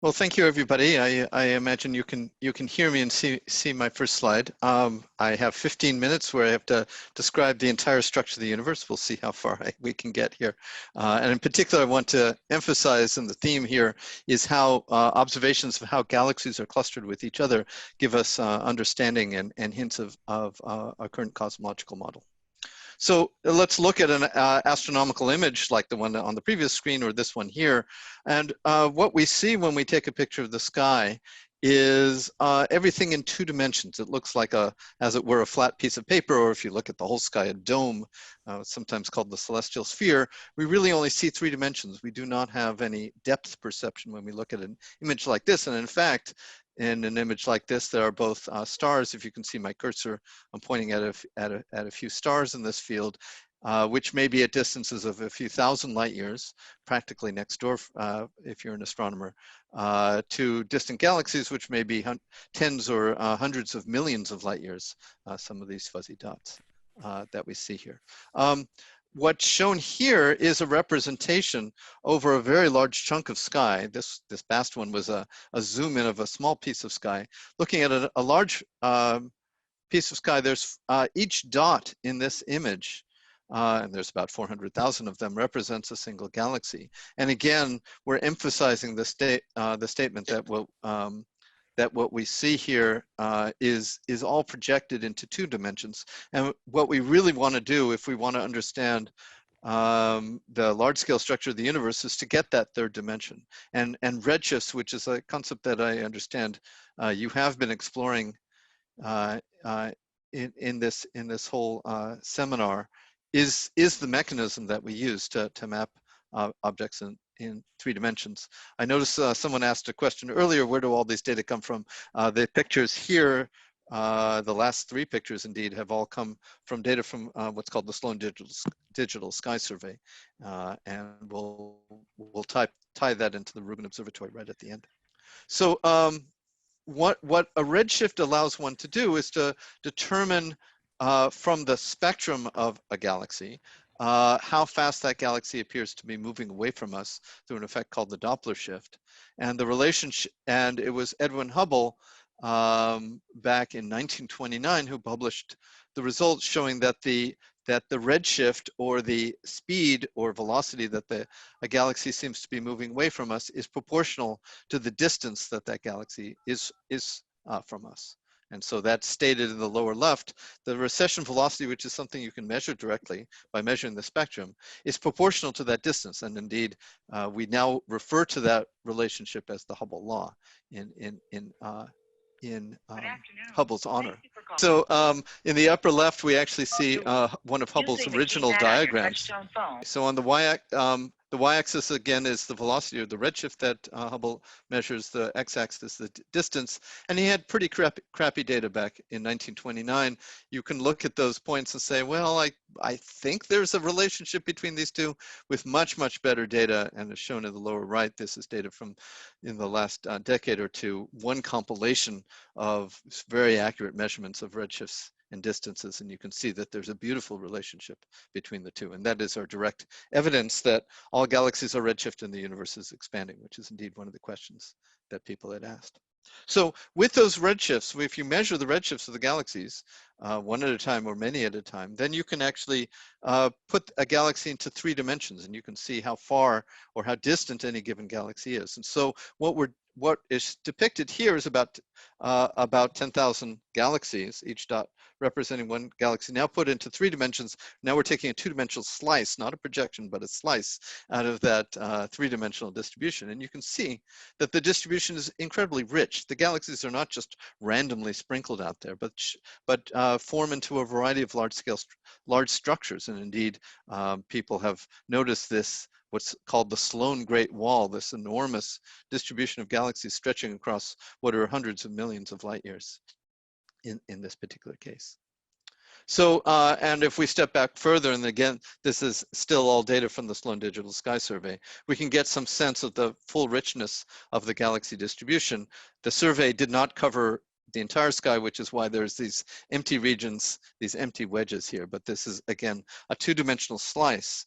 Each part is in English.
Well, thank you, everybody. I imagine you can hear me and see my first slide. I have 15 minutes where I have to describe the entire structure of the universe. We'll see how far we can get here. And in particular, I want to emphasize, and the theme here is how observations of how galaxies are clustered with each other give us understanding and hints of our current cosmological model. So let's look at an astronomical image like the one on the previous screen or this one here. And what we see when we take a picture of the sky is everything in 2 dimensions. It looks like as it were, a flat piece of paper, or if you look at the whole sky, a dome, sometimes called the celestial sphere. We really only see 3 dimensions. We do not have any depth perception when we look at an image like this. And in fact, in an image like this, there are both stars. If you can see my cursor, I'm pointing at a few stars in this field, which may be at distances of a few thousand light years, practically next door, if you're an astronomer, to distant galaxies, which may be tens or hundreds of millions of light years, some of these fuzzy dots that we see here. What's shown here is a representation over a very large chunk of sky. This past one was a zoom in of a small piece of sky. Looking at a large piece of sky, there's each dot in this image, and there's about 400,000 of them, represents a single galaxy. And again, we're emphasizing the statement that what we see here is all projected into 2 dimensions. And what we really want to do, if we want to understand the large-scale structure of the universe, is to get that 3rd dimension. And redshifts, which is a concept that I understand you have been exploring in this whole seminar, is the mechanism that we use to map objects in 3 dimensions. I noticed someone asked a question earlier, where do all these data come from? The pictures here, the last 3 pictures indeed, have all come from data from what's called the Sloan Digital Sky Survey. And we'll tie that into the Reuben Observatory right at the end. So what a redshift allows one to do is to determine from the spectrum of a galaxy how fast that galaxy appears to be moving away from us through an effect called the Doppler shift. And the relationship, and it was Edwin Hubble back in 1929 who published the results showing that the redshift, or the speed or velocity that a galaxy seems to be moving away from us, is proportional to the distance that galaxy is from us. And so that's stated in the lower left. The recession velocity, which is something you can measure directly by measuring the spectrum, is proportional to that distance. And indeed, we now refer to that relationship as the Hubble Law in Hubble's honor. So in the upper left, we actually see one of Hubble's original diagrams. So on the y-axis, again, is the velocity or the redshift that Hubble measures. The x-axis, the distance. And he had pretty crappy data back in 1929. You can look at those points and say, well, I think there's a relationship between these two, with much, much better data. And as shown in the lower right, this is data from in the last decade or two, one compilation of very accurate measurements of redshifts and distances, and you can see that there's a beautiful relationship between the two. And that is our direct evidence that all galaxies are redshift and the universe is expanding, which is indeed one of the questions that people had asked. So with those redshifts, if you measure the redshifts of the galaxies, one at a time or many at a time, then you can actually put a galaxy into 3 dimensions, and you can see how far or how distant any given galaxy is. And so what is depicted here is about 10,000 galaxies, each dot representing one galaxy, now put into 3 dimensions. Now we're taking a 2-dimensional slice, not a projection, but a slice out of that 3-dimensional distribution. And you can see that the distribution is incredibly rich. The galaxies are not just randomly sprinkled out there, but form into a variety of large structures. And indeed, people have noticed this, what's called the Sloan Great Wall, this enormous distribution of galaxies stretching across what are hundreds of millions of light years in this particular case. So, and if we step back further, and again, this is still all data from the Sloan Digital Sky Survey, we can get some sense of the full richness of the galaxy distribution. The survey did not cover the entire sky, which is why there's these empty regions, these empty wedges here. But this is, again, a 2-dimensional slice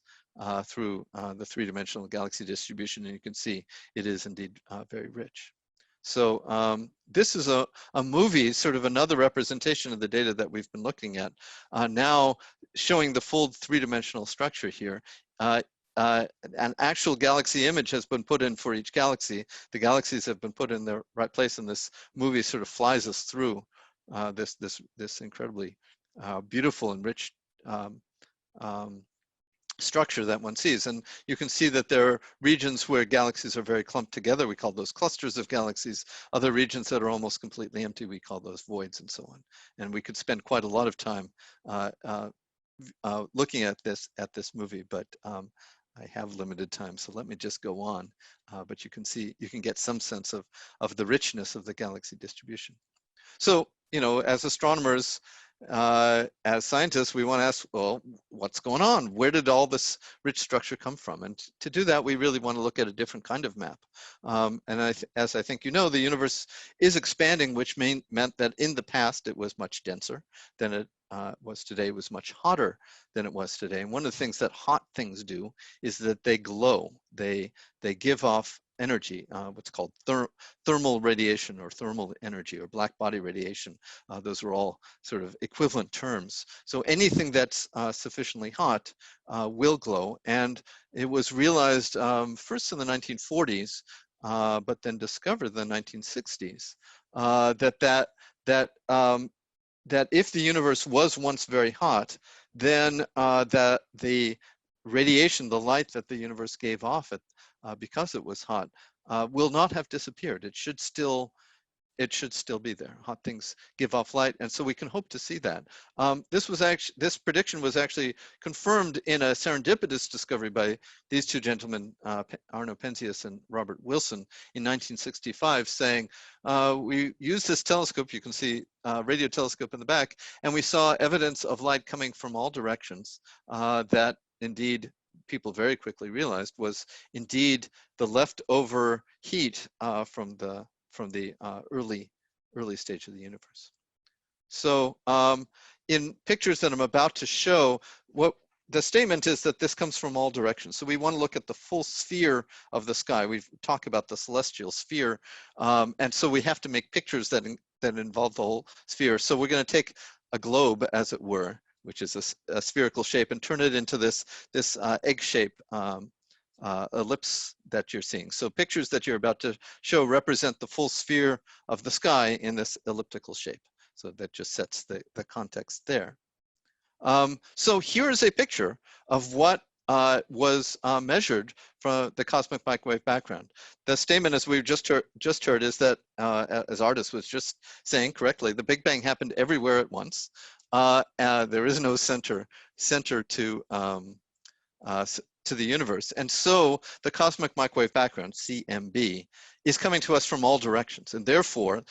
through the three-dimensional galaxy distribution, and you can see it is indeed very rich. So this is a movie, sort of another representation of the data that we've been looking at, now showing the full three-dimensional structure here. An actual galaxy image has been put in for each galaxy. The galaxies have been put in the right place, and this movie sort of flies us through this incredibly beautiful and rich structure that one sees. And you can see that there are regions where galaxies are very clumped together. We call those clusters of galaxies. Other regions that are almost completely empty, we call those voids, and so on. And we could spend quite a lot of time looking at this movie, but I have limited time, so let me just go on. But you can see, you can get some sense of the richness of the galaxy distribution. So, you know, as astronomers, as scientists, we want to ask, well, what's going on? Where did all this rich structure come from? And to do that, we really want to look at a different kind of map. And as I think you know, the universe is expanding, which meant that in the past it was much denser than it was today. It was much hotter than it was today. And one of the things that hot things do is that they glow. They give off energy, what's called thermal radiation, or thermal energy, or black body radiation. Those are all sort of equivalent terms. So anything that's sufficiently hot will glow. And it was realized first in the 1940s, but then discovered in the 1960s, that if the universe was once very hot, then that the radiation, the light that the universe gave off because it was hot, will not have disappeared. It should still be there. Hot things give off light, and so we can hope to see that. This prediction was actually confirmed in a serendipitous discovery by these two gentlemen, Arno Penzias and Robert Wilson, in 1965, saying, we used this telescope, you can see radio telescope in the back, and we saw evidence of light coming from all directions that indeed people very quickly realized was indeed the leftover heat from the early stage of the universe. So in pictures that I'm about to show, what the statement is that this comes from all directions. So we want to look at the full sphere of the sky. We've talked about the celestial sphere, and so we have to make pictures that involve the whole sphere. So we're going to take a globe, as it were, which is a spherical shape, and turn it into this egg shape ellipse that you're seeing. So pictures that you're about to show represent the full sphere of the sky in this elliptical shape. So that just sets the context there. So here is a picture of what was measured from the cosmic microwave background. The statement, as we've just heard, is that, as Artis was just saying correctly, the Big Bang happened everywhere at once. There is no center to the universe. And so the cosmic microwave background, CMB, is coming to us from all directions. And therefore,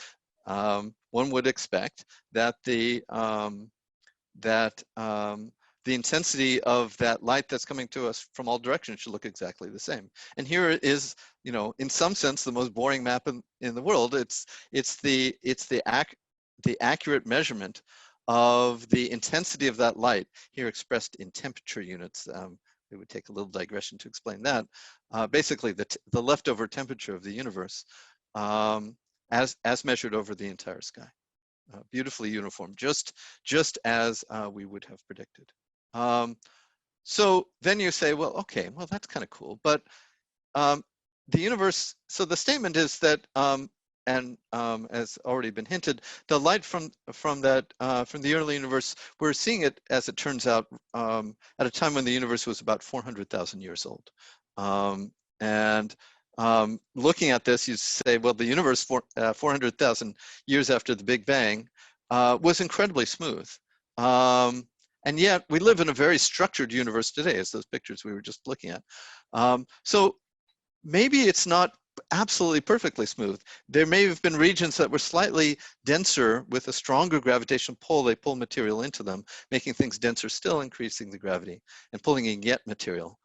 one would expect that the intensity of that light that's coming to us from all directions should look exactly the same. And here it is, you know, in some sense, the most boring map in the world. It's the accurate measurement of the intensity of that light, here expressed in temperature units. It would take a little digression to explain that. Basically, the leftover temperature of the universe as measured over the entire sky. Beautifully uniform, just as we would have predicted. So then you say, well, okay, well, that's kind of cool. But the universe, so the statement is that, as already been hinted, the light from the early universe, we're seeing it, as it turns out, at a time when the universe was about 400,000 years old. Looking at this, you say, well, the universe 400,000 years after the Big Bang was incredibly smooth. And yet we live in a very structured universe today, as those pictures we were just looking at. So maybe it's not absolutely perfectly smooth. There may have been regions that were slightly denser with a stronger gravitational pull. They pull material into them, making things denser still, increasing the gravity and pulling in yet material.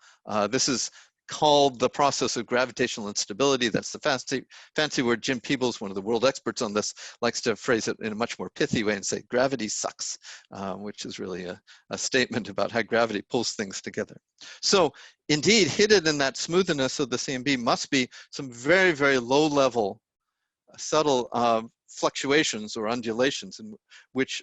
This is called the process of gravitational instability. That's the fancy word. Jim Peebles, one of the world experts on this, likes to phrase it in a much more pithy way and say, gravity sucks, which is really a statement about how gravity pulls things together. So indeed, hidden in that smoothness of the CMB must be some very, very low level, subtle fluctuations or undulations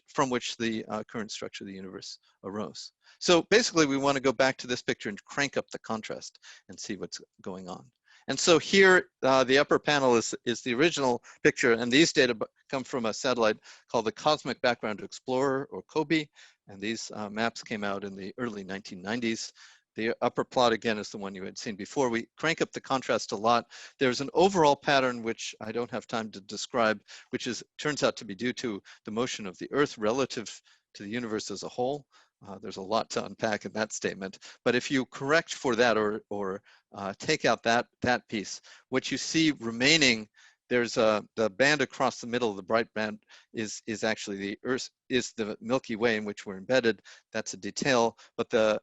from which the current structure of the universe arose. So basically, we want to go back to this picture and crank up the contrast and see what's going on. And so here, the upper panel is the original picture, and these data come from a satellite called the Cosmic Background Explorer, or COBE, and these maps came out in the early 1990s. The upper plot, again, is the one you had seen before. We crank up the contrast a lot. There's an overall pattern, which I don't have time to describe, which turns out to be due to the motion of the Earth relative to the universe as a whole. There's a lot to unpack in that statement. But if you correct for that or take out that piece, what you see remaining, there's the band across the middle, the bright band is actually the Earth, is the Milky Way in which we're embedded. That's a detail, but the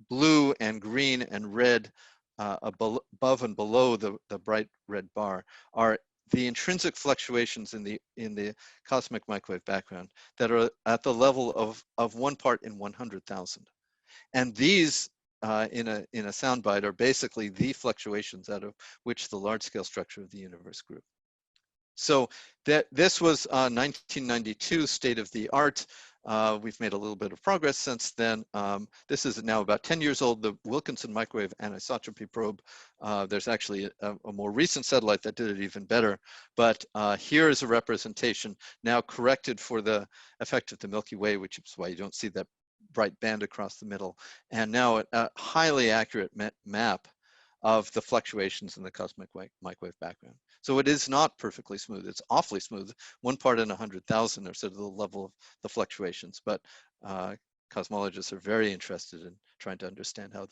blue and green and red above and below the bright red bar are the intrinsic fluctuations in the cosmic microwave background that are at the level of 1 part in 100,000. And these in a soundbite are basically the fluctuations out of which the large scale structure of the universe grew. So this was 1992 state of the art. We've made a little bit of progress since then. This is now about 10 years old, the Wilkinson microwave anisotropy probe. There's actually a more recent satellite that did it even better. But here is a representation now corrected for the effect of the Milky Way, which is why you don't see that bright band across the middle. And now a highly accurate map of the fluctuations in the cosmic microwave background. So it is not perfectly smooth. It's awfully smooth. 1 part in 100,000 are sort of the level of the fluctuations, but cosmologists are very interested in trying to understand how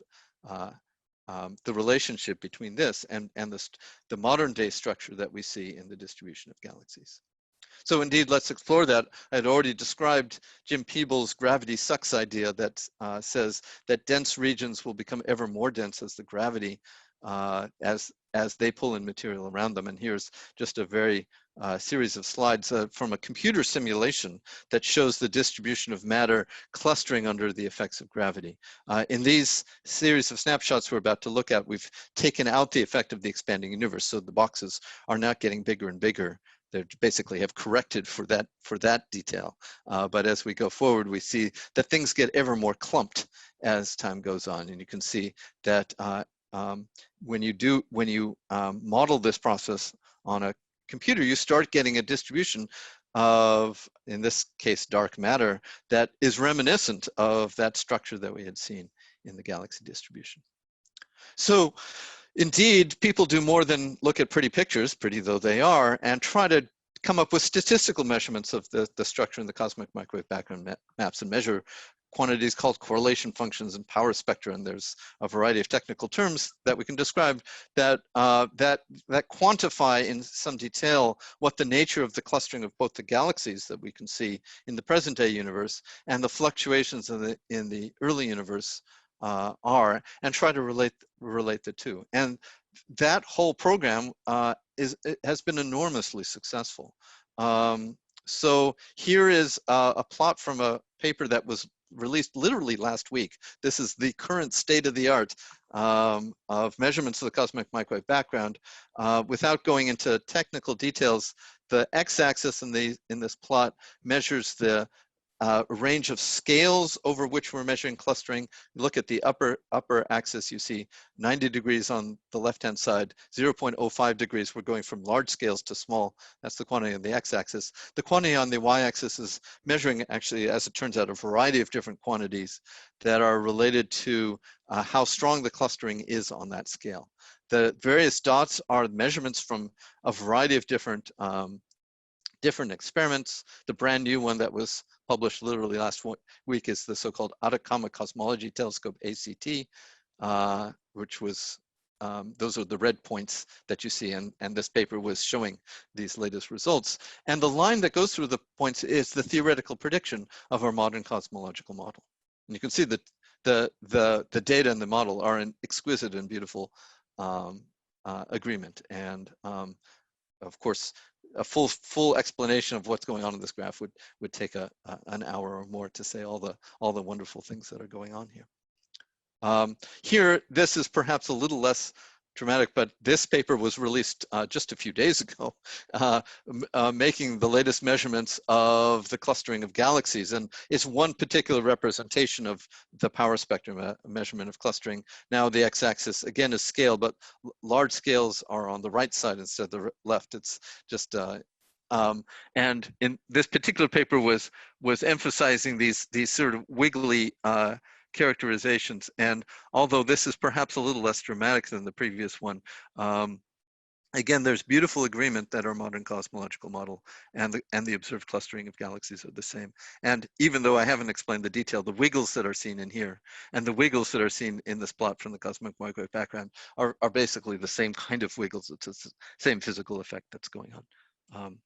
the relationship between this and the modern day structure that we see in the distribution of galaxies. So indeed, let's explore that. I had already described Jim Peebles' gravity sucks idea that says that dense regions will become ever more dense as the gravity, as they pull in material around them. And here's just a very series of slides from a computer simulation that shows the distribution of matter clustering under the effects of gravity. In these series of snapshots we're about to look at, we've taken out the effect of the expanding universe. So the boxes are not getting bigger and bigger. They basically have corrected for that detail. But as we go forward, we see that things get ever more clumped as time goes on. And you can see that when you model this process on a computer, you start getting a distribution of, in this case, dark matter that is reminiscent of that structure that we had seen in the galaxy distribution. So indeed, people do more than look at pretty pictures, pretty though they are, and try to come up with statistical measurements of the structure in the cosmic microwave background maps and measure quantities called correlation functions and power spectra. And there's a variety of technical terms that we can describe that that quantify in some detail what the nature of the clustering of both the galaxies that we can see in the present day universe and the fluctuations in the early universe are, and try to relate the two. And that whole program has been enormously successful. So here is a plot from a paper that was released literally last week. This is the current state of the art of measurements of the cosmic microwave background. Without going into technical details, the x-axis in this plot measures the range of scales over which we're measuring clustering. You look at the upper axis, you see 90 degrees on the left-hand side, 0.05 degrees. We're going from large scales to small. That's the quantity on the x-axis. The quantity on the y-axis is measuring, actually, as it turns out, a variety of different quantities that are related to how strong the clustering is on that scale. The various dots are measurements from a variety of different experiments. The brand new one that was published literally last week is the so-called Atacama Cosmology Telescope, ACT, which was, those are the red points that you see, and this paper was showing these latest results. And the line that goes through the points is the theoretical prediction of our modern cosmological model. And you can see that the data in the model are in exquisite and beautiful agreement. And of course, a full explanation of what's going on in this graph would take an hour or more to say all the wonderful things that are going on here. Here, this is perhaps a little less dramatic, but this paper was released just a few days ago, making the latest measurements of the clustering of galaxies. And it's one particular representation of the power spectrum, measurement of clustering. Now the x-axis, again, is scale, but large scales are on the right side instead of the left. It's just, and in this particular paper was emphasizing these sort of wiggly characterizations. And although this is perhaps a little less dramatic than the previous one, again, there's beautiful agreement that our modern cosmological model and the observed clustering of galaxies are the same. And even though I haven't explained the detail, the wiggles that are seen in here and the wiggles that are seen in this plot from the cosmic microwave background are basically the same kind of wiggles. It's the same physical effect that's going on.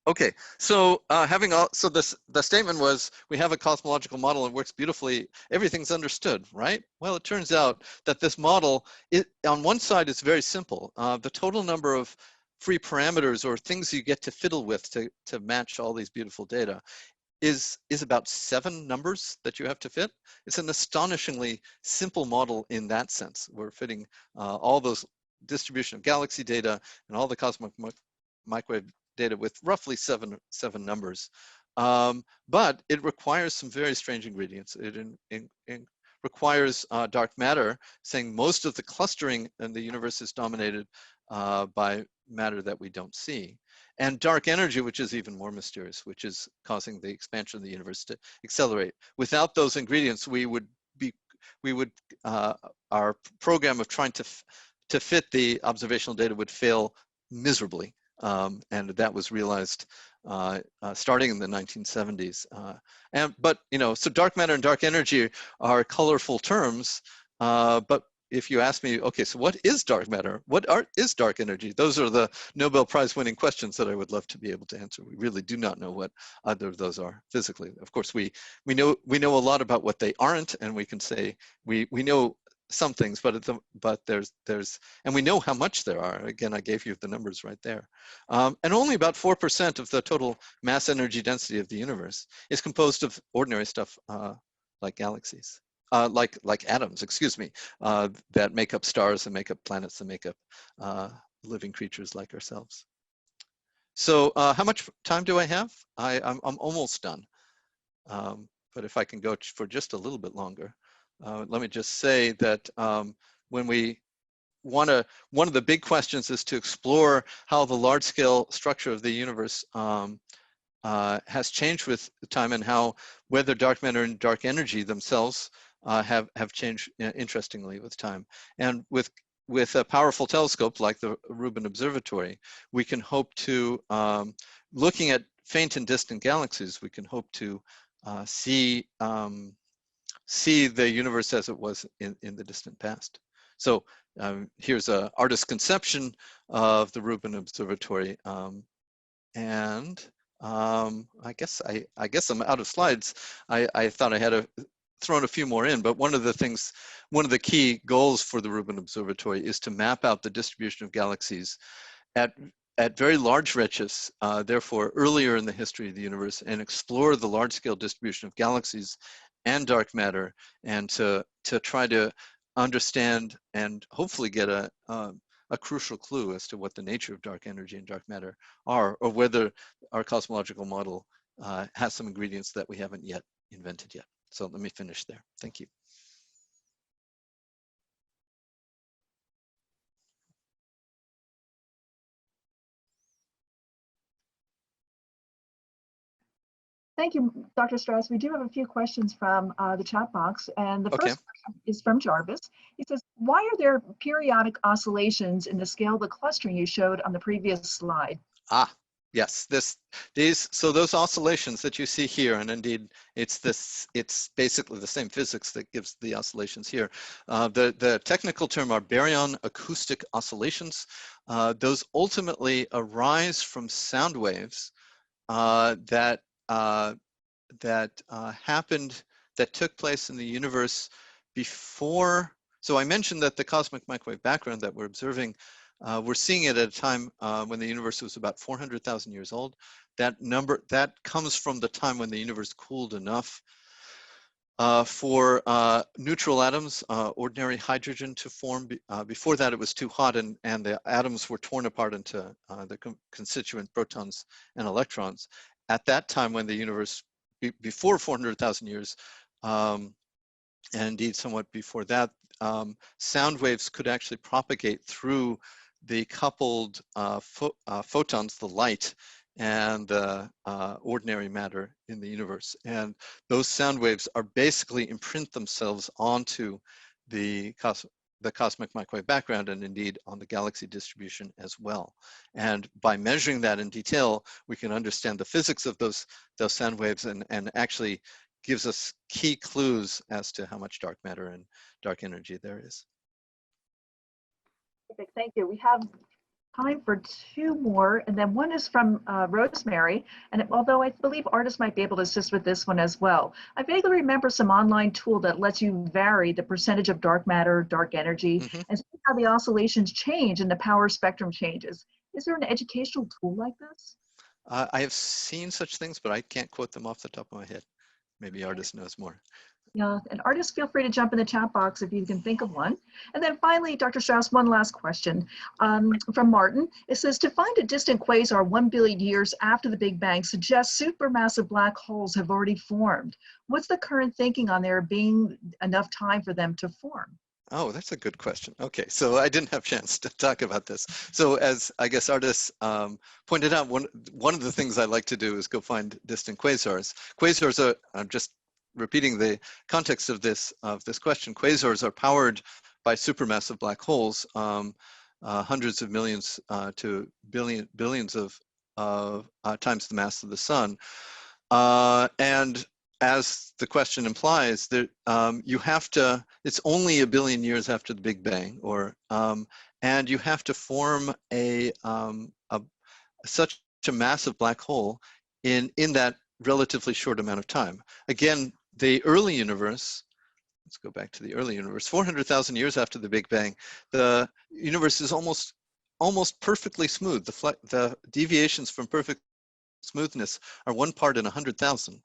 Okay, so the statement was, we have a cosmological model and works beautifully, everything's understood, right? Well, it turns out that this model, on one side, is very simple. The total number of free parameters or things you get to fiddle with to match all these beautiful data is about 7 numbers that you have to fit. It's an astonishingly simple model in that sense. We're fitting all those distribution of galaxy data and all the cosmic microwave data with roughly seven numbers. But it requires some very strange ingredients. It requires dark matter, saying most of the clustering in the universe is dominated by matter that we don't see. And dark energy, which is even more mysterious, which is causing the expansion of the universe to accelerate. Without those ingredients, our program of trying to fit the observational data would fail miserably. And that was realized starting in the 1970s. But so dark matter and dark energy are colorful terms. But if you ask me, okay, so what is dark matter? What is dark energy? Those are the Nobel Prize winning questions that I would love to be able to answer. We really do not know what either of those are physically. Of course, we know a lot about what they aren't, and we can say we know some things, but there's and we know how much there are. Again, I gave you the numbers right there. And only about 4% of the total mass energy density of the universe is composed of ordinary stuff like galaxies, like atoms, excuse me, that make up stars and make up planets and make up living creatures like ourselves. So how much time do I have? I'm almost done. But if I can go for just a little bit longer. Let me just say that when we one of the big questions is to explore how the large-scale structure of the universe has changed with time, and how whether dark matter and dark energy themselves have changed interestingly with time. And with a powerful telescope like the Reuben Observatory, we can hope to, looking at faint and distant galaxies, we can hope to see the universe as it was in the distant past. So here's an artist's conception of the Reuben Observatory, and I guess I'm out of slides. I thought I had thrown a few more in, but one of the key goals for the Reuben Observatory is to map out the distribution of galaxies at very large redshifts, therefore earlier in the history of the universe, and explore the large-scale distribution of galaxies and dark matter, and to try to understand and hopefully get a crucial clue as to what the nature of dark energy and dark matter are, or whether our cosmological model has some ingredients that we haven't yet invented yet. So let me finish there. Thank you. Thank you, Dr. Strauss. We do have a few questions from the chat box, and the first question is from Jarvis. He says, why are there periodic oscillations in the scale of the clustering you showed on the previous slide? Ah, yes, so those oscillations that you see here, and indeed it's basically the same physics that gives the oscillations here. The technical term are baryon acoustic oscillations. Those ultimately arise from sound waves that that took place in the universe before. So I mentioned that the cosmic microwave background that we're observing, we're seeing it at a time when the universe was about 400,000 years old. That number, that comes from the time when the universe cooled enough for neutral atoms, ordinary hydrogen to form. Before that, it was too hot, and the atoms were torn apart into the constituent protons and electrons. At that time, when the universe, before 400,000 years, and indeed somewhat before that, sound waves could actually propagate through the coupled photons, the light, and the ordinary matter in the universe. And those sound waves are basically imprint themselves onto the cosmic microwave background, and indeed on the galaxy distribution as well. And by measuring that in detail, we can understand the physics of those sound waves, and actually gives us key clues as to how much dark matter and dark energy there is. Perfect, thank you. We have time for two more, and then one is from Rosemary, and although I believe artists might be able to assist with this one as well. I vaguely remember some online tool that lets you vary the percentage of dark matter, dark energy, and see how the oscillations change and the power spectrum changes. Is there an educational tool like this? I have seen such things, but I can't quote them off the top of my head. Maybe artist knows more. Yeah, and artists, feel free to jump in the chat box if you can think of one. And then finally, Dr. Strauss, one last question from Martin. It says, to find a distant quasar 1 billion years after the Big Bang suggests supermassive black holes have already formed. What's the current thinking on there being enough time for them to form? Oh, that's a good question. Okay, so I didn't have a chance to talk about this. So as I guess artists pointed out, one of the things I like to do is go find distant quasars. Quasars are, I'm just repeating the context of this question, quasars are powered by supermassive black holes, hundreds of millions to billions of times the mass of the sun. And as the question implies, that you have to, it's only 1 billion years after the Big Bang, or and you have to form such a massive black hole in that relatively short amount of time. Again, the early universe, let's go back to the early universe, 400,000 years after the Big Bang, the universe is almost perfectly smooth. The deviations from perfect smoothness are 1 part in 100,000.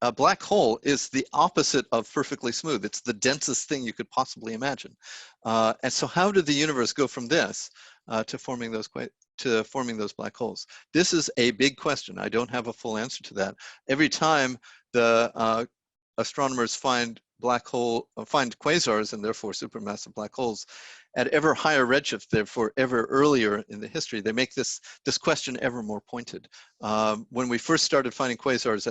A black hole is the opposite of perfectly smooth. It's the densest thing you could possibly imagine. And so how did the universe go from this to forming those black holes? This is a big question. I don't have a full answer to that. Every time the astronomers find quasars, and therefore supermassive black holes, at ever higher redshift, therefore ever earlier in the history, they make this question ever more pointed. When we first started finding quasars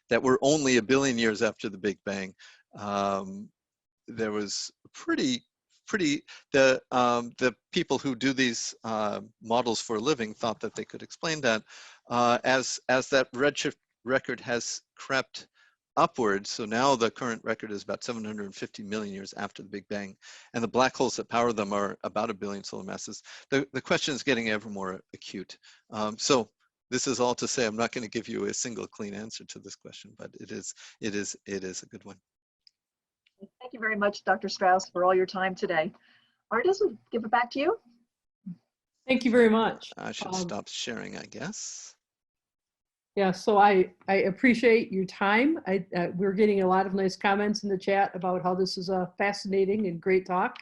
that were only 1 billion years after the Big Bang, there was the people who do these models for a living thought that they could explain that. As that redshift record has crept upwards, so now the current record is about 750 million years after the Big Bang, and the black holes that power them are about 1 billion solar masses. The question is getting ever more acute. So this is all to say, I'm not going to give you a single clean answer to this question, but it is a good one. Thank you very much, Dr. Strauss, for all your time today. Artists, we'll give it back to you. Thank you very much. I should stop sharing, I guess. Yeah, so I appreciate your time. We're getting a lot of nice comments in the chat about how this is a fascinating and great talk.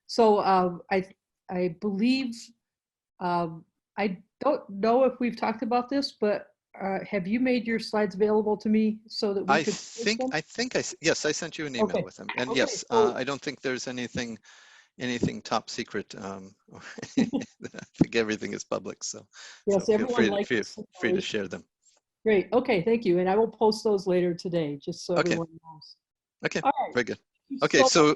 So I believe, I don't know if we've talked about this, but have you made your slides available to me so that we could? Yes, I sent you an email with them, and yes, I don't think there's anything top secret. I think everything is public, so yes, everyone free to share them. Great. Okay, thank you. And I will post those later today, just so everyone knows. Okay, all right. Very good. Okay, so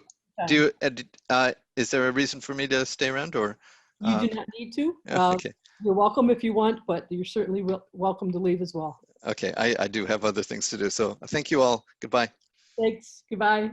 is there a reason for me to stay around, or? You do not need to. Okay. You're welcome if you want, but you're certainly welcome to leave as well. Okay, I do have other things to do. So thank you all. Goodbye. Thanks. Goodbye.